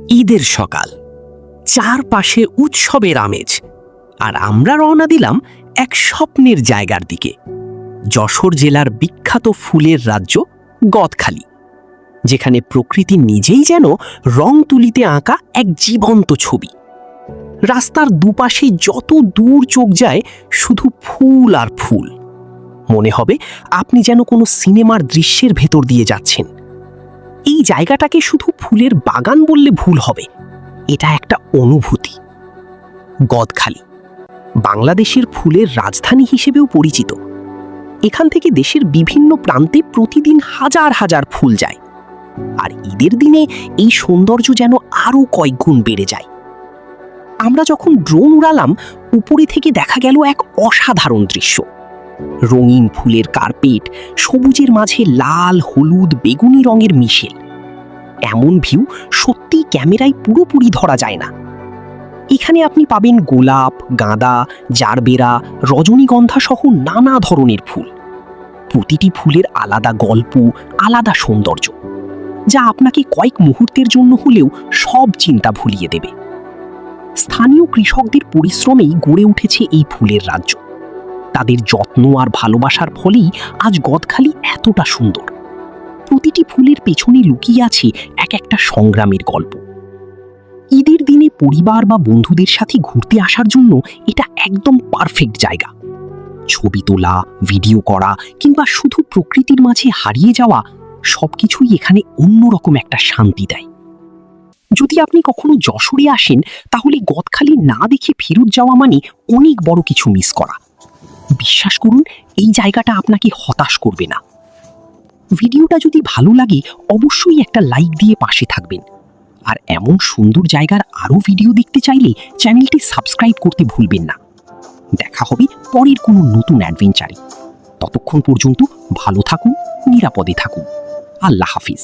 ঈদের সকাল, চারপাশে উৎসবের আমেজ, আর আমরা রওনা দিলাম এক স্বপ্নের জায়গার দিকে। যশোর জেলার বিখ্যাত ফুলের রাজ্য গদখালি, যেখানে প্রকৃতি নিজেই যেন রং তুলিতে আঁকা এক জীবন্ত ছবি। রাস্তার দুপাশে যত দূর চোখ যায় শুধু ফুল আর ফুল। মনে হবে আপনি যেন কোনো সিনেমার দৃশ্যের ভেতর দিয়ে যাচ্ছেন। এই জায়গাটাকে শুধু ফুলের বাগান বললে ভুল হবে, এটা একটা অনুভূতি। গদখালি বাংলাদেশের ফুলের রাজধানী হিসেবেও পরিচিত। এখান থেকে দেশের বিভিন্ন প্রান্তে প্রতিদিন হাজার হাজার ফুল যায়, আর ঈদের দিনে এই সৌন্দর্য যেন আরও কয়েক গুণ বেড়ে যায়। আমরা যখন ড্রোন উড়ালাম, উপরে থেকে দেখা গেল এক অসাধারণ দৃশ্য। রঙিন ফুলের কার্পেট, সবুজের মাঝে লাল, হলুদ, বেগুনি রঙের মিশেল। এমন ভিউ সত্যি ক্যামেরায় পুরোপুরি ধরা যায় না। এখানে আপনি পাবেন গোলাপ, গাঁদা, জারবেরা, রজনীগন্ধা সহ নানা ধরনের ফুল। প্রতিটি ফুলের আলাদা গল্প, আলাদা সৌন্দর্য, যা আপনাকে কয়েক মুহূর্তের জন্য হলেও সব চিন্তা ভুলিয়ে দেবে। স্থানীয় কৃষকদের পরিশ্রমেই গড়ে উঠেছে এই ফুলের রাজ্য। তাদের যত্ন আর ভালোবাসার ফলেই আজ গদখালি এতটা সুন্দর। প্রতিটি ফুলের পেছনে লুকিয়ে আছে এক একটা সংগ্রামের গল্প। ঈদের দিনে পরিবার বা বন্ধুদের সাথে ঘুরতে আসার জন্য এটা একদম পারফেক্ট জায়গা। ছবি তোলা, ভিডিও করা কিংবা শুধু প্রকৃতির মাঝে হারিয়ে যাওয়া, সবকিছুই এখানে অন্যরকম একটা শান্তি দেয়। যদি আপনি কখনো যশোরে আসেন, তাহলে গদখালি না দেখে ফেরত যাওয়া মানে অনেক বড় কিছু মিস করা। বিশ্বাস করুন, এই জায়গাটা আপনাকে হতাশ করবে না। ভিডিওটা যদি ভালো লাগে, অবশ্যই একটা লাইক দিয়ে পাশে থাকবেন। আর এমন সুন্দর জায়গার আরও ভিডিও দেখতে চাইলে চ্যানেলটি সাবস্ক্রাইব করতে ভুলবেন না। দেখা হবে পরের কোনো নতুন অ্যাডভেঞ্চারে। ততক্ষণ পর্যন্ত ভালো থাকুন, নিরাপদে থাকুন। আল্লাহ হাফিজ।